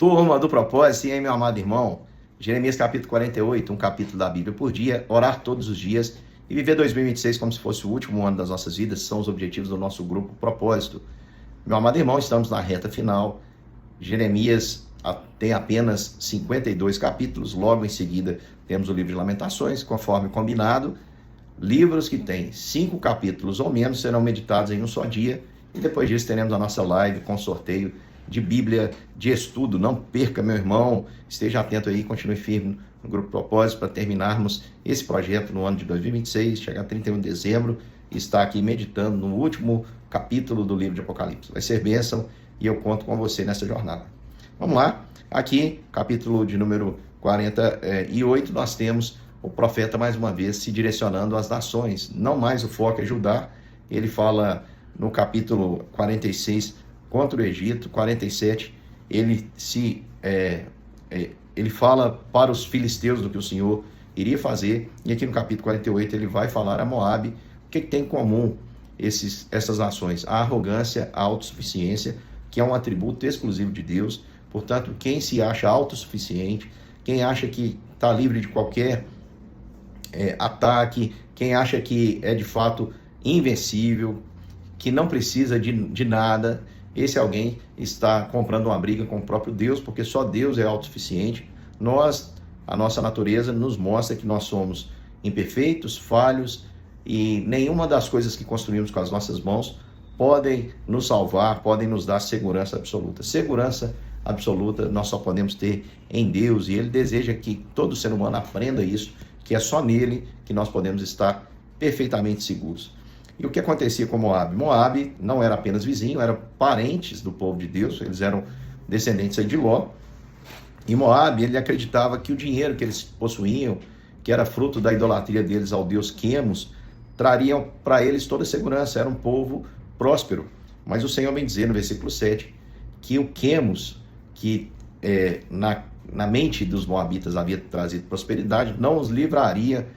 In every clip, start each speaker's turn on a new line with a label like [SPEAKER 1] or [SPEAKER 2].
[SPEAKER 1] Turma do propósito, e aí, meu amado irmão? Jeremias capítulo 48, um capítulo da Bíblia por dia, orar todos os dias e viver 2026 como se fosse o último ano das nossas vidas, são os objetivos do nosso grupo Propósito. Meu amado irmão, estamos na reta final. Jeremias tem apenas 52 capítulos, logo em seguida temos o livro de Lamentações, conforme combinado. Livros que têm 5 capítulos ou menos serão meditados em um só dia, e depois disso teremos a nossa live com sorteio de Bíblia de estudo. Não perca, meu irmão, esteja atento aí, continue firme no Grupo Propósito para terminarmos esse projeto no ano de 2026, chegar a 31 de dezembro e estar aqui meditando no último capítulo do livro de Apocalipse. Vai ser bênção e eu conto com você nessa jornada. Vamos lá, aqui, capítulo de número 48, nós temos o profeta mais uma vez se direcionando às nações. Não mais o foco é Judá, ele fala no capítulo 46 contra o Egito, 47, ele fala para os filisteus do que o Senhor iria fazer, e aqui no capítulo 48 ele vai falar a Moabe o que tem em comum essas nações: a arrogância, a autossuficiência, que é um atributo exclusivo de Deus. Portanto, quem se acha autossuficiente, quem acha que está livre de qualquer ataque, quem acha que é de fato invencível, que não precisa de nada, esse alguém está comprando uma briga com o próprio Deus, porque só Deus é autossuficiente. A nossa natureza nos mostra que nós somos imperfeitos, falhos, e nenhuma das coisas que construímos com as nossas mãos podem nos salvar, podem nos dar segurança absoluta. Segurança absoluta nós só podemos ter em Deus, e Ele deseja que todo ser humano aprenda isso, que é só nele que nós podemos estar perfeitamente seguros. E o que acontecia com Moabe? Moabe não era apenas vizinho, eram parentes do povo de Deus, eles eram descendentes de Ló. E Moabe, ele acreditava que o dinheiro que eles possuíam, que era fruto da idolatria deles ao deus Quemos, trariam para eles toda a segurança, era um povo próspero. Mas o Senhor vem dizer no versículo 7 que o Quemos, que na mente dos moabitas havia trazido prosperidade, não os livraria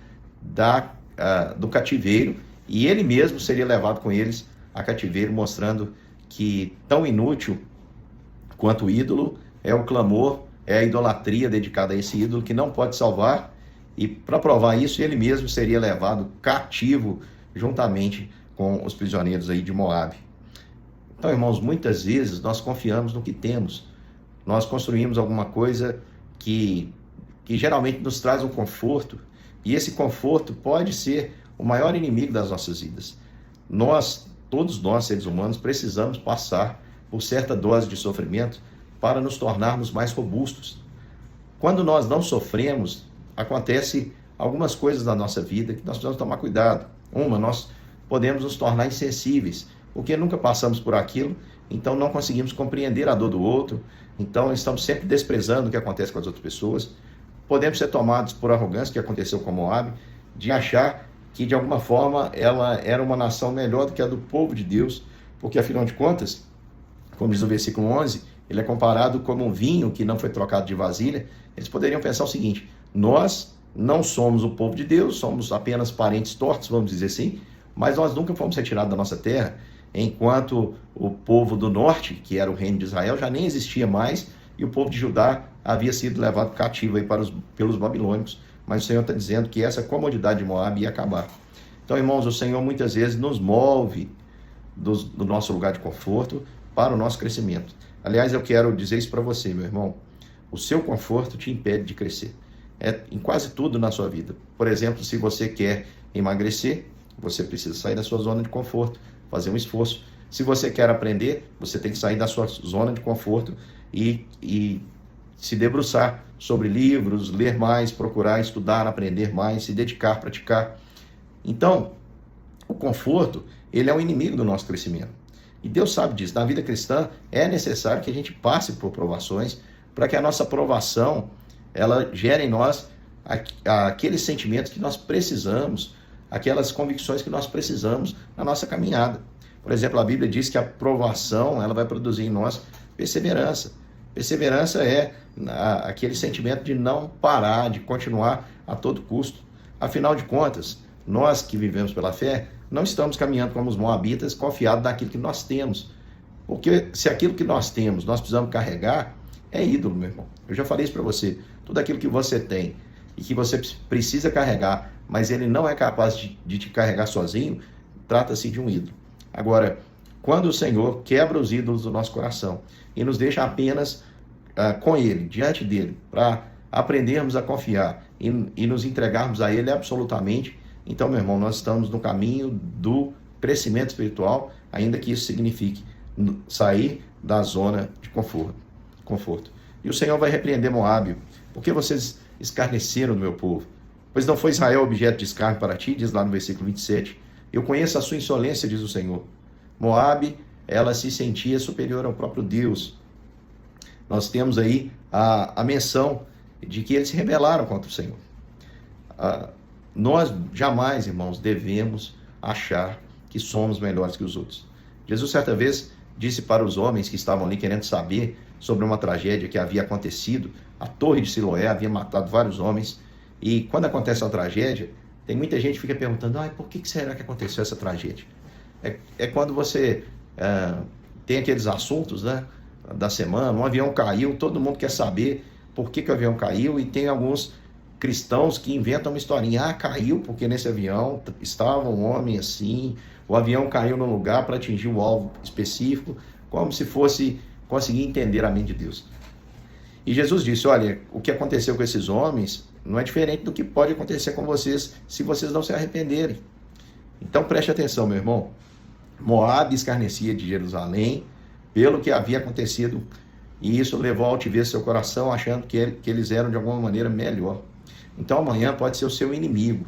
[SPEAKER 1] do cativeiro, e ele mesmo seria levado com eles a cativeiro, mostrando que tão inútil quanto o ídolo é o clamor, é a idolatria dedicada a esse ídolo que não pode salvar, e para provar isso ele mesmo seria levado cativo juntamente com os prisioneiros aí de Moabe. Então, irmãos, muitas vezes nós confiamos no que temos, nós construímos alguma coisa que geralmente nos traz um conforto, e esse conforto pode ser o maior inimigo das nossas vidas. Todos nós, seres humanos, precisamos passar por certa dose de sofrimento para nos tornarmos mais robustos. Quando nós não sofremos, acontece algumas coisas na nossa vida que nós precisamos tomar cuidado. Nós podemos nos tornar insensíveis, porque nunca passamos por aquilo, então não conseguimos compreender a dor do outro, então estamos sempre desprezando o que acontece com as outras pessoas. Podemos ser tomados por arrogância, que aconteceu com Moabe, de achar que de alguma forma ela era uma nação melhor do que a do povo de Deus, porque afinal de contas, como diz o versículo 11, ele é comparado como um vinho que não foi trocado de vasilha. Eles poderiam pensar o seguinte: nós não somos o povo de Deus, somos apenas parentes tortos, vamos dizer assim, mas nós nunca fomos retirados da nossa terra, enquanto o povo do norte, que era o reino de Israel, já nem existia mais, e o povo de Judá havia sido levado cativo aí pelos babilônicos. Mas o Senhor está dizendo que essa comodidade de Moabe ia acabar. Então, irmãos, o Senhor muitas vezes nos move do nosso lugar de conforto para o nosso crescimento. Aliás, eu quero dizer isso para você, meu irmão: o seu conforto te impede de crescer. Em quase tudo na sua vida. Por exemplo, se você quer emagrecer, você precisa sair da sua zona de conforto, fazer um esforço. Se você quer aprender, você tem que sair da sua zona de conforto e se debruçar sobre livros, ler mais, procurar estudar, aprender mais, se dedicar, praticar. Então, o conforto, ele é um inimigo do nosso crescimento. E Deus sabe disso. Na vida cristã, é necessário que a gente passe por provações para que a nossa provação, ela gere em nós aqueles sentimentos que nós precisamos, aquelas convicções que nós precisamos na nossa caminhada. Por exemplo, a Bíblia diz que a provação, ela vai produzir em nós perseverança. Perseverança é aquele sentimento de não parar, de continuar a todo custo. Afinal de contas, nós que vivemos pela fé, não estamos caminhando como os moabitas, confiados naquilo que nós temos. Porque se aquilo que nós temos, nós precisamos carregar, é ídolo, meu irmão. Eu já falei isso para você. Tudo aquilo que você tem e que você precisa carregar, mas ele não é capaz de te carregar sozinho, trata-se de um ídolo. Agora, quando o Senhor quebra os ídolos do nosso coração e nos deixa apenas com Ele, diante dEle, para aprendermos a confiar e nos entregarmos a Ele absolutamente, então, meu irmão, nós estamos no caminho do crescimento espiritual, ainda que isso signifique sair da zona de conforto. E o Senhor vai repreender Moabe. Por que vocês escarneceram do meu povo? Pois não foi Israel objeto de escárnio para ti, diz lá no versículo 27. Eu conheço a sua insolência, diz o Senhor. Moabe, ela se sentia superior ao próprio Deus. Nós temos aí a menção de que eles se rebelaram contra o Senhor. Nós jamais, irmãos, devemos achar que somos melhores que os outros. Jesus, certa vez, disse para os homens que estavam ali querendo saber sobre uma tragédia que havia acontecido. A torre de Siloé havia matado vários homens. E quando acontece uma tragédia, tem muita gente que fica perguntando, por que será que aconteceu essa tragédia? É quando você tem aqueles assuntos, né, da semana, um avião caiu, todo mundo quer saber por que o avião caiu, e tem alguns cristãos que inventam uma historinha, caiu porque nesse avião estava um homem assim, o avião caiu num lugar para atingir um alvo específico, como se fosse conseguir entender a mente de Deus. E Jesus disse, olha, o que aconteceu com esses homens não é diferente do que pode acontecer com vocês se vocês não se arrependerem. Então preste atenção, meu irmão. Moabe escarnecia de Jerusalém pelo que havia acontecido, e isso levou a altivez seu coração, achando que eles eram de alguma maneira melhor. Então amanhã pode ser o seu inimigo,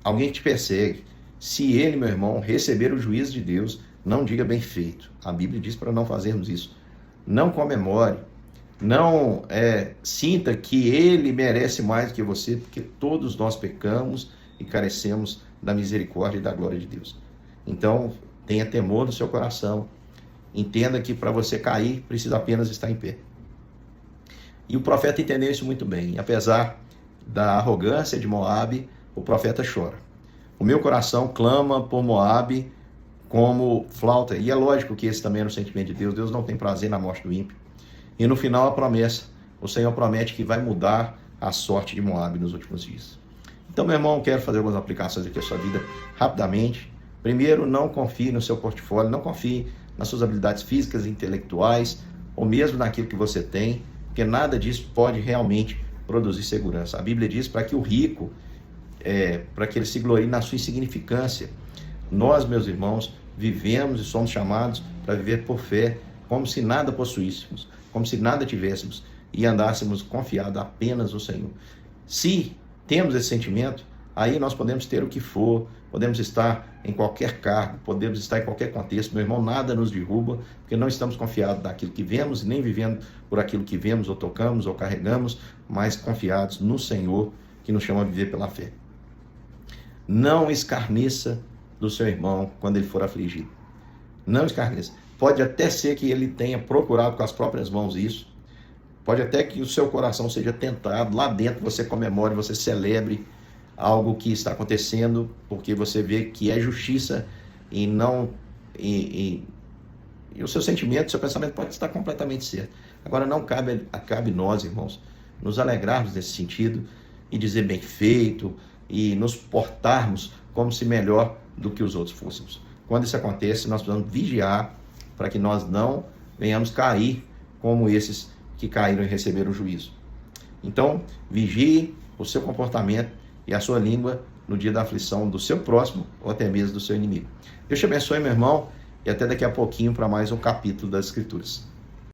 [SPEAKER 1] alguém que te persegue. Se ele, meu irmão, receber o juízo de Deus, não diga bem feito. A Bíblia diz para não fazermos isso. Não comemore, não sinta que ele merece mais do que você, porque todos nós pecamos e carecemos da misericórdia e da glória de Deus. Então, tenha temor no seu coração. Entenda que para você cair, precisa apenas estar em pé. E o profeta entendeu isso muito bem. Apesar da arrogância de Moabe, o profeta chora. O meu coração clama por Moabe como flauta. E é lógico que esse também era o sentimento de Deus. Deus não tem prazer na morte do ímpio. E no final a promessa. O Senhor promete que vai mudar a sorte de Moabe nos últimos dias. Então, meu irmão, quero fazer algumas aplicações aqui à sua vida rapidamente. Primeiro, não confie no seu portfólio, não confie nas suas habilidades físicas e intelectuais, ou mesmo naquilo que você tem, porque nada disso pode realmente produzir segurança. A Bíblia diz para que o rico, para que ele se glorie na sua insignificância. Nós, meus irmãos, vivemos e somos chamados para viver por fé, como se nada possuíssemos, como se nada tivéssemos, e andássemos confiados apenas no Senhor. Se temos esse sentimento, aí nós podemos ter o que for, podemos estar em qualquer cargo, podemos estar em qualquer contexto. Meu irmão, nada nos derruba, porque não estamos confiados naquilo que vemos, nem vivendo por aquilo que vemos, ou tocamos, ou carregamos, mas confiados no Senhor, que nos chama a viver pela fé. Não escarneça do seu irmão quando ele for afligido. Não escarneça. Pode até ser que ele tenha procurado com as próprias mãos isso, pode até que o seu coração seja tentado, lá dentro você comemore, você celebre algo que está acontecendo, porque você vê que é justiça e não... E o seu sentimento, o seu pensamento pode estar completamente certo. Agora não cabe nós, irmãos, nos alegrarmos nesse sentido e dizer bem feito e nos portarmos como se melhor do que os outros fôssemos. Quando isso acontece, nós precisamos vigiar para que nós não venhamos cair como esses que caíram e receberam o juízo. Então, vigie o seu comportamento e a sua língua no dia da aflição do seu próximo ou até mesmo do seu inimigo. Deus te abençoe, meu irmão, e até daqui a pouquinho para mais um capítulo das Escrituras.